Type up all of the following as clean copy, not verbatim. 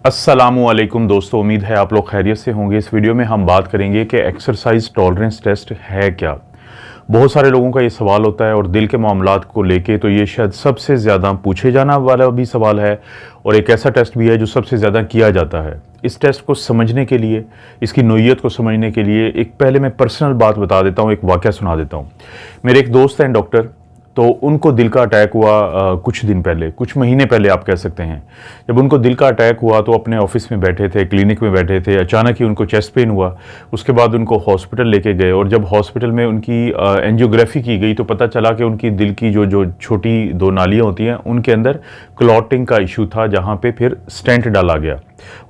अस्सलामुअलैकुम दोस्तों, उम्मीद है आप लोग खैरियत से होंगे। इस वीडियो में हम बात करेंगे कि एक्सरसाइज टॉलरेंस टेस्ट है क्या। बहुत सारे लोगों का ये सवाल होता है और दिल के मामलात को लेके तो ये शायद सबसे ज़्यादा पूछे जाना वाला भी सवाल है और एक ऐसा टेस्ट भी है जो सबसे ज़्यादा किया जाता है। इस टेस्ट को समझने के लिए, इसकी नोयत को समझने के लिए एक पहले मैं पर्सनल बात बता देता हूँ, एक वाक़या सुना देता हूँ। मेरे एक दोस्त हैं डॉक्टर, तो उनको दिल का अटैक हुआ कुछ दिन पहले, कुछ महीने पहले आप कह सकते हैं। जब उनको दिल का अटैक हुआ तो अपने ऑफिस में बैठे थे, क्लिनिक में बैठे थे, अचानक ही उनको चेस्ट पेन हुआ। उसके बाद उनको हॉस्पिटल लेके गए और जब हॉस्पिटल में उनकी एंजियोग्राफी की गई तो पता चला कि उनकी दिल की जो छोटी दो नालियाँ होती हैं उनके अंदर क्लॉटिंग का इशू था, जहाँ पे फिर स्टेंट डाला गया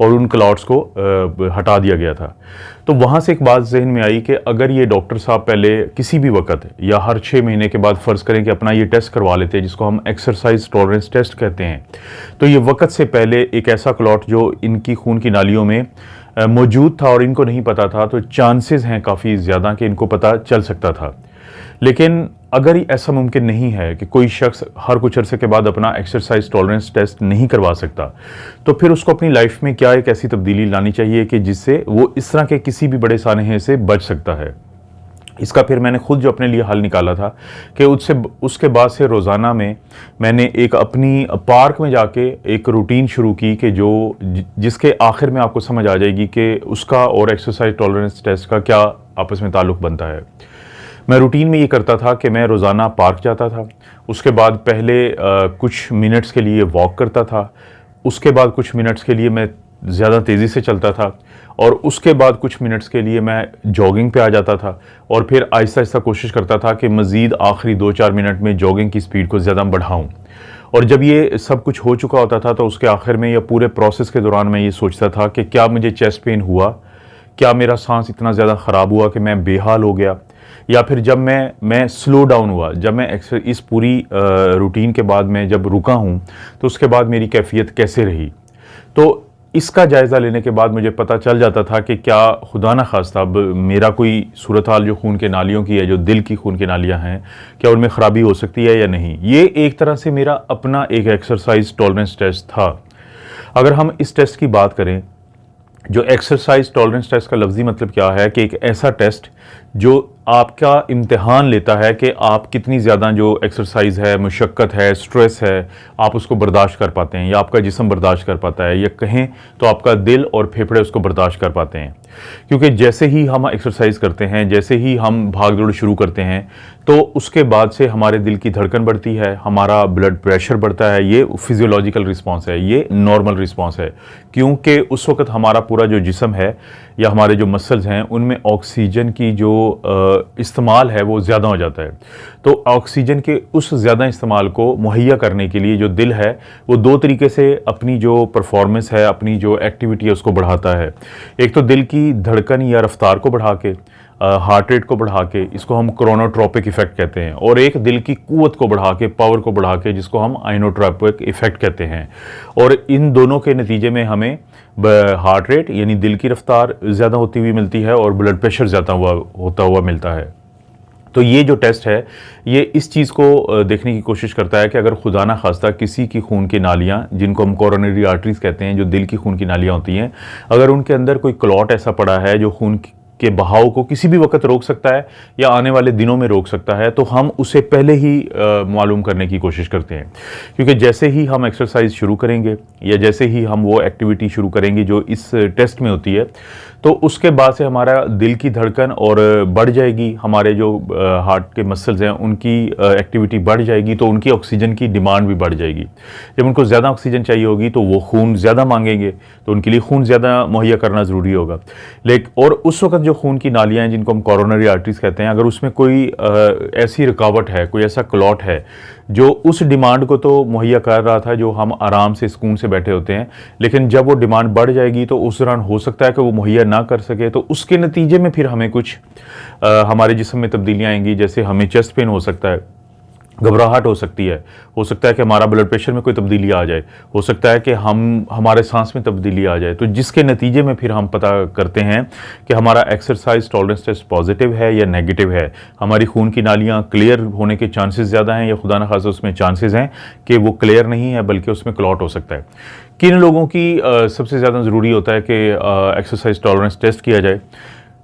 और उन क्लॉट्स को हटा दिया गया था। तो वहाँ से एक बात जहन में आई कि अगर ये डॉक्टर साहब पहले किसी भी वक्त या हर 6 महीने के बाद फ़र्ज़ करें कि अपना ये टेस्ट करवा लेते हैं जिसको हम एक्सरसाइज टॉलरेंस टेस्ट कहते हैं, तो ये वक्त से पहले एक ऐसा क्लॉट जो इनकी खून की नालियों में मौजूद था और इनको नहीं पता था, तो चांसेस हैं काफ़ी ज़्यादा कि इनको पता चल सकता था। लेकिन अगर ऐसा मुमकिन नहीं है कि कोई शख्स हर कुछ अरसे के बाद अपना एक्सरसाइज टॉलरेंस टेस्ट नहीं करवा सकता, तो फिर उसको अपनी लाइफ में क्या एक ऐसी तब्दीली लानी चाहिए कि जिससे वो इस तरह के किसी भी बड़े सानहे से बच सकता है। इसका फिर मैंने खुद जो अपने लिए हल निकाला था कि उसके बाद से रोज़ाना में मैंने एक अपनी पार्क में जाके एक रूटीन शुरू की कि जिसके आखिर में आपको समझ आ जाएगी कि उसका और एक्सरसाइज टॉलरेंस टेस्ट का क्या आपस में ताल्लुक़ बनता है। मैं रूटीन में ये करता था कि मैं रोज़ाना पार्क जाता था, उसके बाद पहले कुछ मिनट्स के लिए वॉक करता था, उसके बाद कुछ मिनट्स के लिए मैं ज़्यादा तेज़ी से चलता था और उसके बाद कुछ मिनट्स के लिए मैं जॉगिंग पे आ जाता था और फिर आहिस्ता आहिस्ता कोशिश करता था कि मज़ीद आखिरी 2-4 मिनट में जॉगिंग की स्पीड को ज़्यादा बढ़ाऊँ। और जब ये सब कुछ हो चुका होता था तो उसके आखिर में या पूरे प्रोसेस के दौरान मैं ये सोचता था कि क्या मुझे चेस्ट पेन हुआ, क्या मेरा सांस इतना ज़्यादा ख़राब हुआ कि मैं बेहाल हो गया, या फिर जब मैं स्लो डाउन हुआ, जब मैं इस पूरी रूटीन के बाद मैं जब रुका हूँ तो उसके बाद मेरी कैफियत कैसे रही। तो इसका जायज़ा लेने के बाद मुझे पता चल जाता था कि क्या खुदा न खास्ता अब मेरा कोई सूरत हाल जो खून के नालियों की है, जो दिल की खून की नालियाँ हैं, क्या उनमें ख़राबी हो सकती है या नहीं। ये एक तरह से मेरा अपना एक एक्सरसाइज टॉलरेंस टेस्ट था। अगर हम इस टेस्ट की बात करें, जो एक्सरसाइज टॉलरेंस टेस्ट का लफ्ज़ी मतलब क्या है कि एक ऐसा टेस्ट जो आपका इम्तिहान लेता है कि आप कितनी ज़्यादा जो एक्सरसाइज है, मुशक्क़त है, स्ट्रेस है, आप उसको बर्दाश्त कर पाते हैं या आपका जिस्म बर्दाश्त कर पाता है, या कहें तो आपका दिल और फेफड़े उसको बर्दाश्त कर पाते हैं। क्योंकि जैसे ही हम एक्सरसाइज करते हैं, जैसे ही हम भाग दौड़ शुरू करते हैं, तो उसके बाद से हमारे दिल की धड़कन बढ़ती है, हमारा ब्लड प्रेशर बढ़ता है। ये फिजियोलॉजिकल रिस्पॉन्स है, ये नॉर्मल रिस्पॉन्स है, क्योंकि उस वक्त हमारा पूरा जो जिस्म है या हमारे जो मसल्स हैं उनमें ऑक्सीजन की जो इस्तेमाल है वो ज़्यादा हो जाता है। तो ऑक्सीजन के उस ज़्यादा इस्तेमाल को मुहैया करने के लिए जो दिल है वो दो तरीके से अपनी जो परफॉर्मेंस है, अपनी जो एक्टिविटी है उसको बढ़ाता है। एक तो दिल की धड़कन या रफ्तार को बढ़ा के, हार्ट रेट को बढ़ा के, इसको हम क्रोनोट्रोपिक इफेक्ट कहते हैं, और एक दिल की कुव्वत को बढ़ा के, पावर को बढ़ा के, जिसको हम आइनोट्रोपिक इफेक्ट कहते हैं। और इन दोनों के नतीजे में हमें हार्ट रेट यानी दिल की रफ्तार ज़्यादा होती हुई मिलती है और ब्लड प्रेशर ज़्यादा होता हुआ मिलता है। तो ये जो टेस्ट है ये इस चीज़ को देखने की कोशिश करता है कि अगर खुदा ना खास्ता किसी की खून की नालियाँ, जिनको हम कोरोनरी आर्टरीज कहते हैं, जो दिल की खून की नालियाँ होती हैं, अगर उनके अंदर कोई क्लॉट ऐसा पड़ा है जो खून के बहाव को किसी भी वक्त रोक सकता है या आने वाले दिनों में रोक सकता है, तो हम उसे पहले ही मालूम करने की कोशिश करते हैं। क्योंकि जैसे ही हम एक्सरसाइज शुरू करेंगे या जैसे ही हम वो एक्टिविटी शुरू करेंगे जो इस टेस्ट में होती है, तो उसके बाद से हमारा दिल की धड़कन और बढ़ जाएगी, हमारे जो हार्ट के मसल्स हैं उनकी एक्टिविटी बढ़ जाएगी, तो उनकी ऑक्सीजन की डिमांड भी बढ़ जाएगी। जब उनको ज़्यादा ऑक्सीजन चाहिए होगी तो वो खून ज़्यादा मांगेंगे, तो उनके लिए खून ज़्यादा मुहैया करना ज़रूरी होगा। लेकिन और उस वक्त जो खून की नालियाँ हैं जिनको हम कोरोनरी आर्टरीज कहते हैं, अगर उसमें कोई ऐसी रुकावट है, कोई ऐसा क्लॉट है जो उस डिमांड को तो मुहैया कर रहा था जो हम आराम से सुकून से बैठे होते हैं, लेकिन जब वो डिमांड बढ़ जाएगी तो उस दौरान हो सकता है कि वो मुहैया ना कर सके, तो उसके नतीजे में फिर हमें कुछ हमारे जिस्म में तब्दीलियाँ आएंगी। जैसे हमें चेस्ट पेन हो सकता है, घबराहट हो सकती है, हो सकता है कि हमारा ब्लड प्रेशर में कोई तब्दीली आ जाए, हो सकता है कि हमारे सांस में तब्दीली आ जाए, तो जिसके नतीजे में फिर हम पता करते हैं कि हमारा एक्सरसाइज टॉलरेंस टेस्ट पॉजिटिव है या नेगेटिव है, हमारी खून की नालियाँ क्लियर होने के चांसेस ज़्यादा हैं या खुदा न खासा उसमें चांसेस हैं कि वो क्लियर नहीं है बल्कि उसमें क्लॉट हो सकता है। किन लोगों की सबसे ज़्यादा ज़रूरी होता है कि एक्सरसाइज टॉलरेंस टेस्ट किया जाए?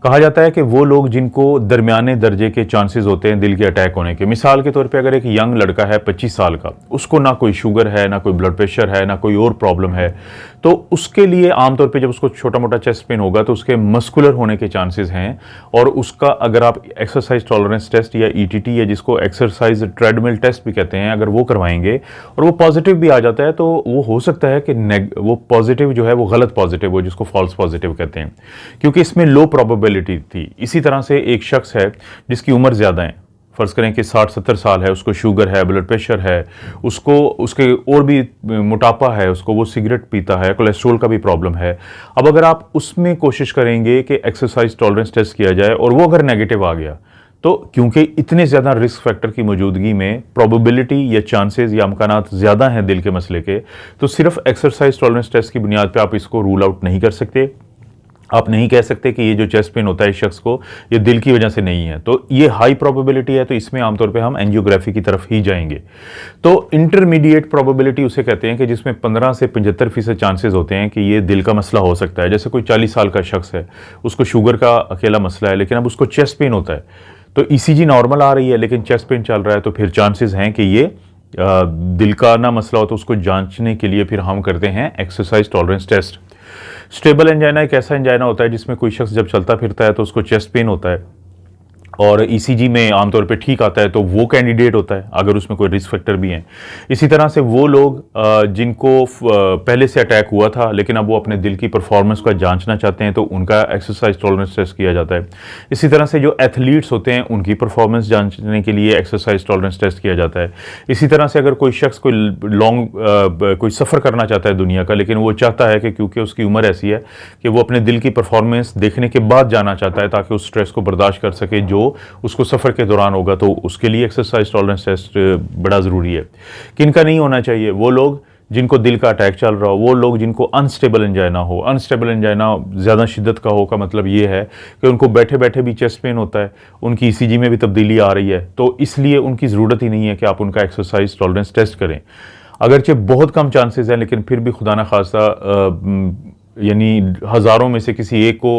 कहा जाता है कि वो लोग जिनको दरमियाने दर्जे के चांसेस होते हैं दिल के अटैक होने के। मिसाल के तौर पे अगर एक यंग लड़का है 25 साल का, उसको ना कोई शुगर है, ना कोई ब्लड प्रेशर है, ना कोई और प्रॉब्लम है, तो उसके लिए आमतौर पे जब उसको छोटा मोटा चेस्ट पेन होगा तो उसके मस्कुलर होने के चांसेस हैं। और उसका अगर आप एक्सरसाइज टॉलरेंस टेस्ट या ईटीटी या जिसको एक्सरसाइज ट्रेडमिल टेस्ट भी कहते हैं, अगर वो करवाएंगे और वो पॉजिटिव भी आ जाता है तो वो हो सकता है कि वो पॉजिटिव जो है वो गलत पॉजिटिव हो, जिसको फॉल्स पॉजिटिव कहते हैं, क्योंकि इसमें लो प्रोबेबिलिटी थी। इसी तरह से एक शख्स है जिसकी उम्र ज़्यादा है, फ़र्ज़ करें कि 60-70 साल है, उसको शुगर है, ब्लड प्रेशर है, उसको उसके और भी मोटापा है, उसको वो सिगरेट पीता है, कोलेस्ट्रॉल का भी प्रॉब्लम है। अब अगर आप उसमें कोशिश करेंगे कि एक्सरसाइज टॉलरेंस टेस्ट किया जाए और वो अगर नेगेटिव आ गया, तो क्योंकि इतने ज़्यादा रिस्क फैक्टर की मौजूदगी में प्रोबेबिलिटी या चांसेस या अमकानात ज़्यादा हैं दिल के मसले के, तो सिर्फ एक्सरसाइज टॉलरेंस टेस्ट की बुनियाद पर आप इसको रूल आउट नहीं कर सकते। आप नहीं कह सकते कि ये जो चेस्ट पेन होता है इस शख्स को ये दिल की वजह से नहीं है, तो ये हाई प्रोबेबिलिटी है, तो इसमें आमतौर पे हम एंजियोग्राफी की तरफ ही जाएंगे। तो इंटरमीडिएट प्रोबेबिलिटी उसे कहते हैं कि जिसमें 15 से 75% चांसेस होते हैं कि ये दिल का मसला हो सकता है। जैसे कोई 40 साल का शख्स है, उसको शुगर का अकेला मसला है, लेकिन अब उसको चेस्ट पेन होता है, तो ईसीजी नॉर्मल आ रही है लेकिन चेस्ट पेन चल रहा है, तो फिर चांसेस हैं कि ये दिल का ना मसला हो। तो उसको जांचने के लिए फिर हम करते हैं exercise tolerance test. Stable angina एक ऐसा एंजाइना होता है जिसमें कोई शख्स जब चलता फिरता है तो उसको चेस्ट पेन होता है और ईसीजी में आमतौर पे ठीक आता है, तो वो कैंडिडेट होता है अगर उसमें कोई रिस्क फैक्टर भी हैं। इसी तरह से वो लोग जिनको पहले से अटैक हुआ था लेकिन अब वो अपने दिल की परफॉर्मेंस का जांचना चाहते हैं तो उनका एक्सरसाइज टॉलरेंस टेस्ट किया जाता है। इसी तरह से जो एथलीट्स होते हैं उनकी परफॉर्मेंस जांचने के लिए एक्सरसाइज टॉलरेंस टेस्ट किया जाता है। इसी तरह से अगर कोई शख्स कोई सफ़र करना चाहता है दुनिया का, लेकिन वो चाहता है कि क्योंकि उसकी उम्र ऐसी है कि वो अपने दिल की परफॉर्मेंस देखने के बाद जाना चाहता है ताकि उस स्ट्रेस को बर्दाश्त कर सके जो उसको सफ़र के दौरान होगा, तो उसके लिए एक्सरसाइज टॉलरेंस टेस्ट बड़ा ज़रूरी है। किनका नहीं होना चाहिए? वो लोग जिनको दिल का अटैक चल रहा हो, वो लोग जिनको अनस्टेबल एंजाइना हो। अनस्टेबल एंजाइना ज़्यादा शिद्दत का हो का मतलब ये है कि उनको बैठे बैठे भी चेस्ट पेन होता है, उनकी ईसीजी में भी तब्दीली आ रही है, तो इसलिए उनकी ज़रूरत ही नहीं है कि आप उनका एक्सरसाइज टॉलरेंस टेस्ट करें। अगरचे बहुत कम चांसेस हैं लेकिन फिर भी खुदा न खासा यानी हज़ारों में से किसी एक को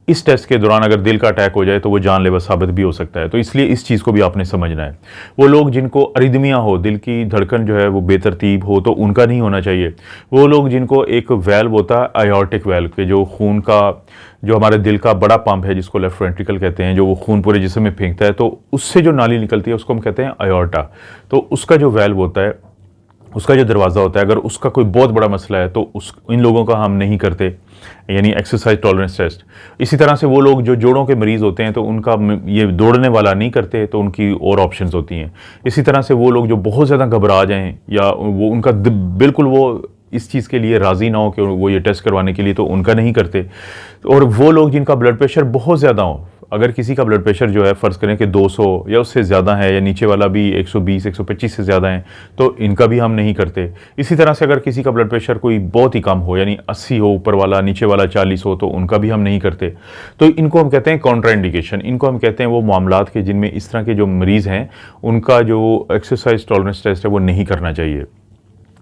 इस टेस्ट के दौरान अगर दिल का अटैक हो जाए तो वो जानलेवा साबित भी हो सकता है। तो इसलिए इस चीज़ को भी आपने समझना है। वो लोग जिनको अरिदमिया हो, दिल की धड़कन जो है वो बेतरतीब हो, तो उनका नहीं होना चाहिए। वो लोग जिनको एक वेल्व होता है आयोर्टिक वेल्व के, जो खून का जो हमारे दिल का बड़ा पंप है जिसको लेफ्ट वेंट्रिकल कहते हैं, जो वो खून पूरे जिस्म में फेंकता है, तो उससे जो नाली निकलती है उसको हम कहते हैं आयोर्टा। तो उसका जो वेल्व होता है, उसका जो दरवाज़ा होता है, अगर उसका कोई बहुत बड़ा मसला है तो इन लोगों का हम नहीं करते यानी एक्सरसाइज टॉलरेंस टेस्ट। इसी तरह से वो लोग जो जोड़ों के मरीज़ होते हैं तो उनका ये दौड़ने वाला नहीं करते, तो उनकी और ऑप्शंस होती हैं। इसी तरह से वो लोग जो बहुत ज़्यादा घबरा जाएं या वो उनका बिल्कुल वो इस चीज़ के लिए राज़ी ना हो कि वो ये टेस्ट करवाने के लिए, तो उनका नहीं करते। और वो लोग जिनका ब्लड प्रेशर बहुत ज़्यादा हो, अगर किसी का ब्लड प्रेशर जो है फ़र्ज़ करें कि 200 या उससे ज़्यादा है या नीचे वाला भी 120-125 से ज़्यादा है, तो इनका भी हम नहीं करते। इसी तरह से अगर किसी का ब्लड प्रेशर कोई बहुत ही कम हो यानी 80 हो ऊपर वाला, नीचे वाला 40 हो, तो उनका भी हम नहीं करते। तो इनको हम कहते हैं कॉन्ट्राइंडिकेशन। इनको हम कहते हैं वो मामलात के जिनमें इस तरह के जो मरीज़ हैं उनका जो एक्सरसाइज टॉलरेंस टेस्ट है वो नहीं करना चाहिए।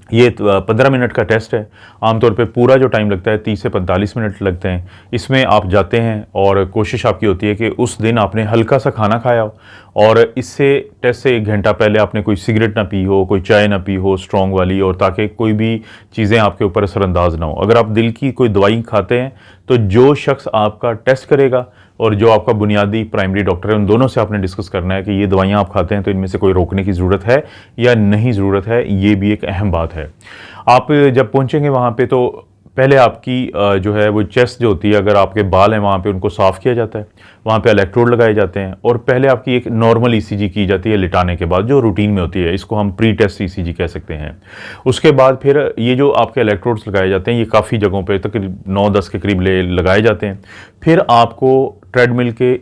ये 15 मिनट का टेस्ट है। आमतौर पे पूरा जो टाइम लगता है 30 से 45 मिनट लगते हैं। इसमें आप जाते हैं और कोशिश आपकी होती है कि उस दिन आपने हल्का सा खाना खाया हो और इससे टेस्ट से 1 घंटा पहले आपने कोई सिगरेट ना पी हो, कोई चाय ना पी हो स्ट्रॉन्ग वाली, और ताकि कोई भी चीज़ें आपके ऊपर असरअंदाज ना हो। अगर आप दिल की कोई दवाई खाते हैं तो जो शख्स आपका टेस्ट करेगा और जो आपका बुनियादी प्राइमरी डॉक्टर है, उन दोनों से आपने डिस्कस करना है कि ये दवाइयाँ आप खाते हैं तो इनमें से कोई रोकने की ज़रूरत है या नहीं ज़रूरत है। ये भी एक अहम बात है। आप जब पहुँचेंगे वहाँ पे तो पहले आपकी जो है वो चेस्ट जो होती है, अगर आपके बाल हैं वहाँ पे उनको साफ़ किया जाता है, वहाँ पे इलेक्ट्रोड लगाए जाते हैं और पहले आपकी एक नॉर्मल ईसीजी की जाती है लिटाने के बाद, जो रूटीन में होती है। इसको हम प्री टेस्ट ईसीजी कह सकते हैं। उसके बाद फिर ये जो आपके इलेक्ट्रोड्स लगाए जाते हैं ये काफ़ी जगहों पे तकरीबन 9-10 के करीब लगाए जाते हैं। फिर आपको ट्रेडमिल के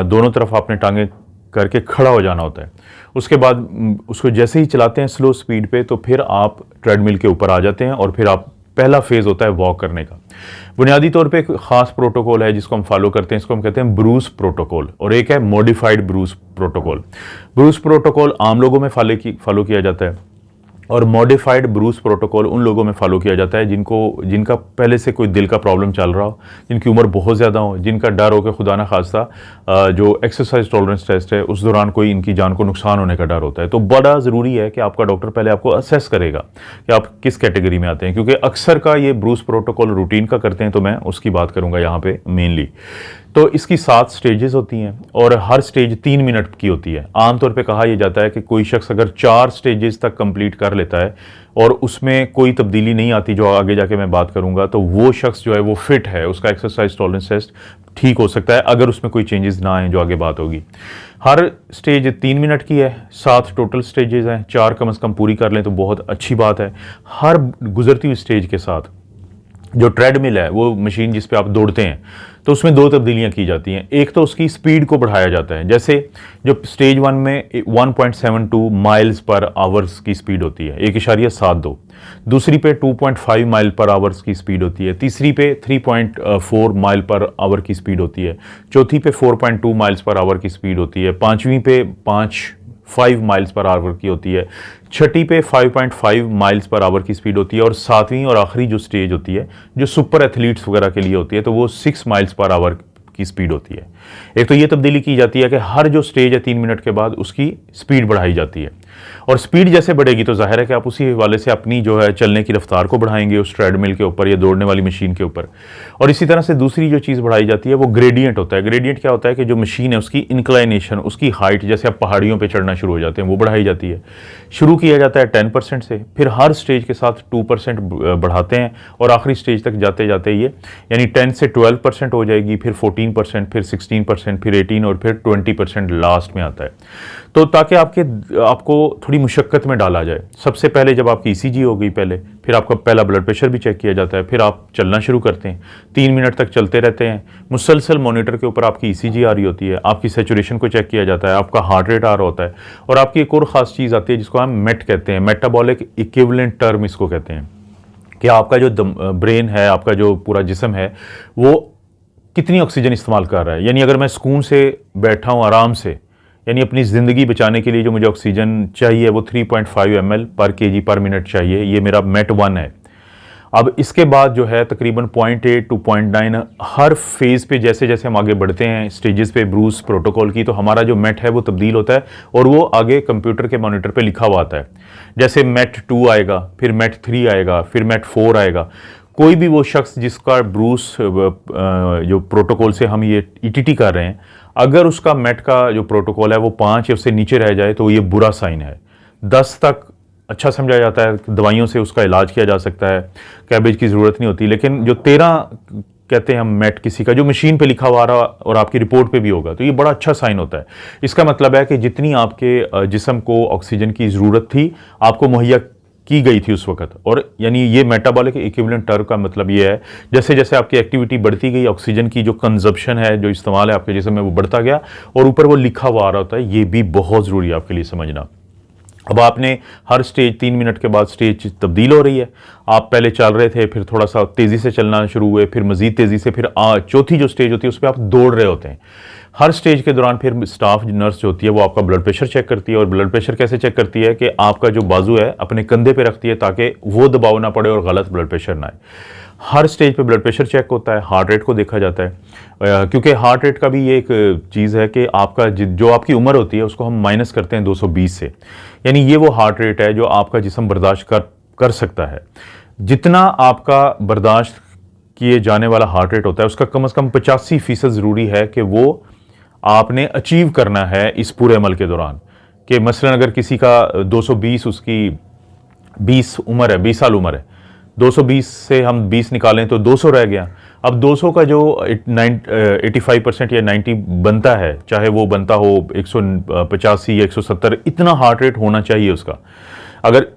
दोनों तरफ आपने टांगें करके खड़ा हो जाना होता है। उसके बाद उसको जैसे ही चलाते हैं स्लो स्पीड पे, तो फिर आप ट्रेडमिल के ऊपर आ जाते हैं और फिर आप पहला फेज़ होता है वॉक करने का। बुनियादी तौर पे एक ख़ास प्रोटोकॉल है जिसको हम फॉलो करते हैं, इसको हम कहते हैं ब्रूस प्रोटोकॉल, और एक है modified Bruce protocol. Bruce protocol आम लोगों में फॉलो किया जाता है और मॉडिफाइड ब्रूस प्रोटोकॉल उन लोगों में फॉलो किया जाता है जिनका पहले से कोई दिल का प्रॉब्लम चल रहा हो, जिनकी उम्र बहुत ज़्यादा हो, जिनका डर हो कि खुदा ना खास्ता जो एक्सरसाइज टॉलरेंस टेस्ट है उस दौरान कोई इनकी जान को नुकसान होने का डर होता है। तो बड़ा ज़रूरी है कि आपका डॉक्टर पहले आपको असेस करेगा कि आप किस कैटेगरी में आते हैं, क्योंकि अक्सर का ये ब्रूस प्रोटोकॉल रूटीन का करते हैं, तो मैं उसकी बात करूँगा यहाँ पे मेनली। तो इसकी 7 स्टेजेस होती हैं और हर स्टेज 3 मिनट की होती है। आमतौर पे कहा यह जाता है कि कोई शख्स अगर 4 स्टेजेस तक कंप्लीट कर लेता है और उसमें कोई तब्दीली नहीं आती, जो आगे जाके मैं बात करूंगा, तो वो शख्स जो है वो फिट है, उसका एक्सरसाइज टॉलरेंस टेस्ट ठीक हो सकता है अगर उसमें कोई चेंजेस ना आए, जो आगे बात होगी। हर स्टेज 3 मिनट की है, 7 टोटल स्टेजेस हैं, 4 कम से कम पूरी कर लें तो बहुत अच्छी बात है। हर गुजरती हुई स्टेज के साथ जो ट्रेडमिल है, वो मशीन जिस पे आप दौड़ते हैं, तो उसमें 2 तब्दीलियां की जाती हैं। एक तो उसकी स्पीड को बढ़ाया जाता है, जैसे जो स्टेज 1 में 1.72 माइल्स पर आवर्स की स्पीड होती है, 1.72। दूसरी पे 2.5 माइल पर आवर्स की स्पीड होती है। तीसरी पे 3.4 माइल पर आवर की स्पीड होती है। चौथी पे 4.2 माइल्स पर आवर की स्पीड होती है। पाँचवीं पे 5 माइल्स पर आवर की होती है। छठी पे 5.5 माइल्स पर आवर की स्पीड होती है। और 7वीं और आखिरी जो स्टेज होती है, जो सुपर एथलीट्स वगैरह के लिए होती है, तो वो 6 माइल्स पर आवर की स्पीड होती है। एक तो ये तब्दीली की जाती है कि हर जो स्टेज है 3 मिनट के बाद उसकी स्पीड बढ़ाई जाती है, और स्पीड जैसे बढ़ेगी तो जाहिर है कि आप उसी हवाले से अपनी जो है चलने की रफ्तार को बढ़ाएंगे उस ट्रेडमिल के ऊपर या दौड़ने वाली मशीन के ऊपर। और इसी तरह से दूसरी जो चीज़ बढ़ाई जाती है वो ग्रेडियंट होता है। ग्रेडियंट क्या होता है कि जो मशीन है उसकी इंक्लाइनेशन, उसकी हाइट, जैसे आप पहाड़ियों पर चढ़ना शुरू हो जाते हैं, वो बढ़ाई जाती है। शुरू किया जाता है 10% से, फिर हर स्टेज के साथ 2% बढ़ाते हैं और आखिरी स्टेज तक जाते जाते ये यानी 10 से 12% हो जाएगी, फिर 14%, फिर 16%, फिर 18 और फिर 20% लास्ट में आता है। तो ताकि आपको थोड़ी मुशक्क़त में डाला जाए। सबसे पहले जब आपकी ईसीजी हो गई पहले, फिर आपका पहला ब्लड प्रेशर भी चेक किया जाता है, फिर आप चलना शुरू करते हैं, 3 मिनट तक चलते रहते हैं। मुसलसल मॉनिटर के ऊपर आपकी ईसीजी आ रही होती है, आपकी सैचुरेशन को चेक किया जाता है, आपका हार्ट रेट आ रहा होता है, और आपकी एक और ख़ास चीज़ आती है जिसको हम मेट कहते हैं, मेटाबॉलिक इक्विवेलेंट टर्म इसको कहते हैं, कि आपका जो ब्रेन है, आपका जो पूरा जिस्म है, वो कितनी ऑक्सीजन इस्तेमाल कर रहा है। यानी अगर मैं सुकून से बैठा हूँ आराम से, यानी अपनी ज़िंदगी बचाने के लिए जो मुझे ऑक्सीजन चाहिए वो 3.5 ml पर kg पर मिनट चाहिए, ये मेरा MET 1 है। अब इसके बाद जो है तकरीबन 0.8 to 0.9 हर फेज़ पे जैसे जैसे हम आगे बढ़ते हैं स्टेजेस पे ब्रूस प्रोटोकॉल की, तो हमारा जो MET है वो तब्दील होता है और वो आगे कंप्यूटर के मॉनिटर पे लिखा हुआ आता है। जैसे MET 2 आएगा, फिर MET 3 आएगा, फिर MET 4 आएगा। कोई भी वो शख्स जिसका ब्रूस जो प्रोटोकॉल से हम ये ईटीटी कर रहे हैं, अगर उसका MET का जो प्रोटोकॉल है वो 5 या उससे नीचे रह जाए तो ये बुरा साइन है। 10 तक अच्छा समझा जाता है, दवाइयों से उसका इलाज किया जा सकता है, कैबेज की ज़रूरत नहीं होती। लेकिन जो 13 कहते हैं हम MET किसी का, जो मशीन पे लिखा हुआ रहा और आपकी रिपोर्ट पे भी होगा, तो ये बड़ा अच्छा साइन होता है। इसका मतलब है कि जितनी आपके जिस्म को ऑक्सीजन की ज़रूरत थी आपको मुहैया की गई थी उस वक्त। और यानी ये मेटाबॉलिक इक्विवेलेंट टर्म का मतलब ये है, जैसे जैसे आपकी एक्टिविटी बढ़ती गई, ऑक्सीजन की जो कंजप्शन है, जो इस्तेमाल है आपके जिस्म में, वो बढ़ता गया और ऊपर वो लिखा हुआ आ रहा होता है। ये भी बहुत ज़रूरी है आपके लिए समझना। अब आपने हर स्टेज 3 मिनट के बाद स्टेज तब्दील हो रही है। आप पहले चल रहे थे, फिर थोड़ा सा तेज़ी से चलना शुरू हुए, फिर मज़ीद तेज़ी से, फिर चौथी जो स्टेज होती है उस पर आप दौड़ रहे होते हैं। हर स्टेज के दौरान फिर स्टाफ नर्स जो होती है वो आपका ब्लड प्रेशर चेक करती है। और ब्लड प्रेशर कैसे चेक करती है कि आपका जो बाजू है अपने कंधे पे रखती है ताकि वो दबाव ना पड़े और गलत ब्लड प्रेशर ना आए। हर स्टेज पे ब्लड प्रेशर चेक होता है, हार्ट रेट को देखा जाता है, क्योंकि हार्ट रेट का भी ये एक चीज़ है कि आपका जो आपकी उम्र होती है उसको हम माइनस करते हैं 220 से, यानी ये वो हार्ट रेट है जो आपका जिस्म बर्दाश्त कर सकता है। जितना आपका बर्दाश्त किए जाने वाला हार्ट रेट होता है उसका कम से कम 85% ज़रूरी है कि वो आपने अचीव करना है इस पूरे अमल के दौरान। कि मसलन अगर किसी का 220 उसकी 20 उम्र है, 20 साल उम्र है, 220 से हम 20 निकालें तो 200 रह गया। अब 200 का जो 85% या 90 बनता है, चाहे वो बनता हो 185 या 170, इतना हार्ट रेट होना चाहिए उसका। अगर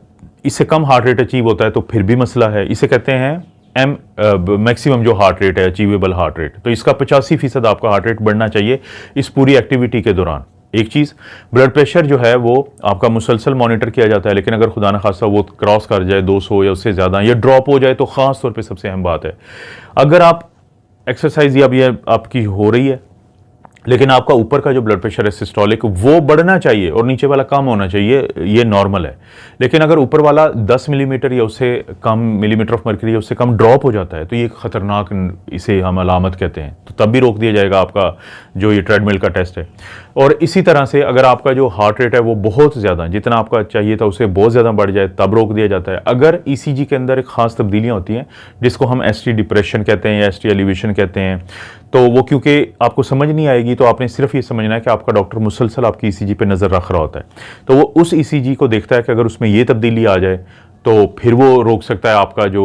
इससे कम हार्ट रेट अचीव होता है तो फिर भी मसला है। इसे कहते हैं मैक्सिमम जो हार्ट रेट है, अचीवेबल हार्ट रेट। तो इसका 85% आपका हार्ट रेट बढ़ना चाहिए इस पूरी एक्टिविटी के दौरान। एक चीज़, ब्लड प्रेशर जो है वो आपका मुसलसल मॉनिटर किया जाता है, लेकिन अगर खुदा न खास्ता वो क्रॉस कर जाए 200 या उससे ज़्यादा या ड्रॉप हो जाए तो ख़ास तौर पे सबसे अहम बात है, अगर आप एक्सरसाइज या ये आपकी हो रही है लेकिन आपका ऊपर का जो ब्लड प्रेशर है सिस्टोलिक वो बढ़ना चाहिए और नीचे वाला कम होना चाहिए, ये नॉर्मल है। लेकिन अगर ऊपर वाला 10 मिलीमीटर या उससे कम मिलीमीटर ऑफ मर्करी या उससे कम ड्रॉप हो जाता है तो ये खतरनाक, इसे हम अलामत कहते हैं, तो तब भी रोक दिया जाएगा आपका जो ये ट्रेडमिल का टेस्ट है। और इसी तरह से अगर आपका जो हार्ट रेट है वो बहुत ज़्यादा, जितना आपका चाहिए था उससे बहुत ज़्यादा बढ़ जाए तब रोक दिया जाता है। अगर ईसीजी के अंदर एक ख़ास तब्दीलियाँ होती हैं जिसको हम एसटी डिप्रेशन कहते हैं या एसटी एलिवेशन कहते हैं, तो वो क्योंकि आपको समझ नहीं आएगी तो आपने सिर्फ ये समझना है कि आपका डॉक्टर मुसलसल आपकी ईसीजी पे नज़र रख रहा होता है, तो वो उस ईसीजी को देखता है कि अगर उसमें ये तब्दीली आ जाए तो फिर वो रोक सकता है आपका जो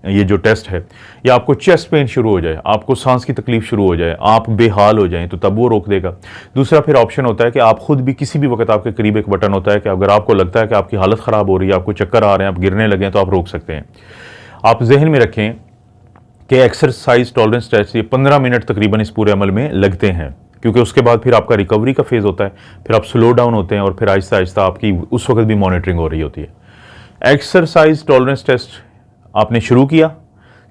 ये जो टेस्ट है। या आपको चेस्ट पेन शुरू हो जाए, आपको सांस की तकलीफ शुरू हो जाए, आप बेहाल हो जाएं तो तब वो रोक देगा। दूसरा फिर ऑप्शन होता है कि आप खुद भी किसी भी वक्त, आपके करीब एक बटन होता है कि अगर आपको लगता है कि आपकी हालत ख़राब हो रही है, आपको चक्कर आ रहे हैं, आप गिरने लगे हैं, तो आप रोक सकते हैं। आप जहन में रखें कि एक्सरसाइज टॉलरेंस टेस्ट ये 15 मिनट तकरीबन इस पूरे अमल में लगते हैं, क्योंकि उसके बाद फिर आपका रिकवरी का फेज़ होता है, फिर आप स्लो डाउन होते हैं और फिर आहिस्ता आहिस्ता आपकी उस वक्त भी मॉनिटरिंग हो रही होती है। एक्सरसाइज टॉलरेंस टेस्ट आपने शुरू किया,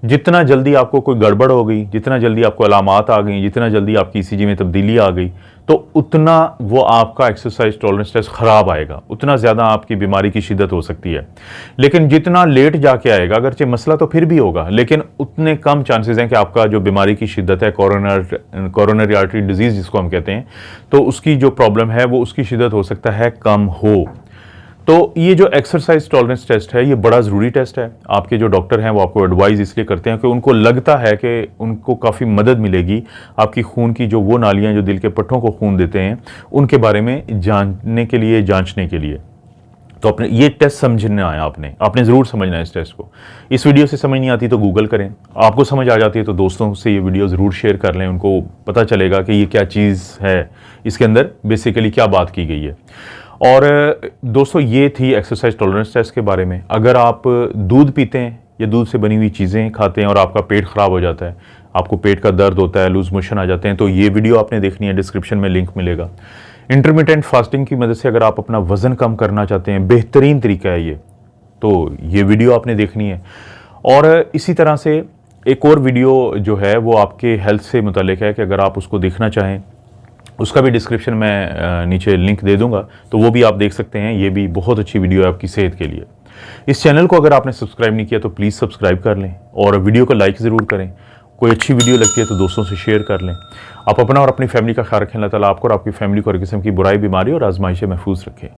जितना जल्दी आपको कोई गड़बड़ हो गई, जितना जल्दी आपको अलामात आ गई, जितना जल्दी आपकी ईसीजी में तब्दीली आ गई, तो उतना वो आपका एक्सरसाइज टॉलरेंस टेस्ट ख़राब आएगा, उतना ज़्यादा आपकी बीमारी की शिद्दत हो सकती है। लेकिन जितना लेट जाके आएगा, अगरचे मसला तो फिर भी होगा, लेकिन उतने कम चांसेस हैं कि आपका जो बीमारी की शिद्दत है, कोरोनरी आर्टरी डिजीज़ जिसको हम कहते हैं, तो उसकी जो प्रॉब्लम है वो उसकी शिद्दत हो सकता है कम हो। तो ये जो एक्सरसाइज टॉलरेंस टेस्ट है ये बड़ा ज़रूरी टेस्ट है। आपके जो डॉक्टर हैं वो आपको एडवाइस इसलिए करते हैं कि उनको लगता है कि उनको काफ़ी मदद मिलेगी आपकी खून की जो वो नालियाँ जो दिल के पट्टों को खून देते हैं उनके बारे में जानने के लिए, जांचने के लिए। तो अपने ये टेस्ट समझना है, आपने ज़रूर समझना है इस टेस्ट को। इस वीडियो से समझ नहीं आती तो गूगल करें, आपको समझ आ जाती है तो दोस्तों से ये वीडियो ज़रूर शेयर कर लें, उनको पता चलेगा कि ये क्या चीज़ है, इसके अंदर बेसिकली क्या बात की गई है। और दोस्तों ये थी एक्सरसाइज टॉलरेंस टेस्ट के बारे में। अगर आप दूध पीते हैं या दूध से बनी हुई चीज़ें खाते हैं और आपका पेट ख़राब हो जाता है, आपको पेट का दर्द होता है, लूज मोशन आ जाते हैं, तो ये वीडियो आपने देखनी है, डिस्क्रिप्शन में लिंक मिलेगा। इंटरमिटेंट फास्टिंग की मदद से अगर आप अपना वज़न कम करना चाहते हैं, बेहतरीन तरीका है ये, तो ये वीडियो आपने देखनी है। और इसी तरह से एक और वीडियो जो है वो आपके हेल्थ से मुतालिक है कि अगर आप उसको देखना चाहें उसका भी डिस्क्रिप्शन में नीचे लिंक दे दूंगा, तो वो भी आप देख सकते हैं। ये भी बहुत अच्छी वीडियो है आपकी सेहत के लिए। इस चैनल को अगर आपने सब्सक्राइब नहीं किया तो प्लीज़ सब्सक्राइब कर लें और वीडियो को लाइक ज़रूर करें। कोई अच्छी वीडियो लगती है तो दोस्तों से शेयर कर लें। आप अपना और अपनी फैमिली का ख्याल रखें। अल्लाह ताला आपको और आपकी फैमिली को हर किस्म की बुराई, बीमारी और आजमाइश से महफूज रखें।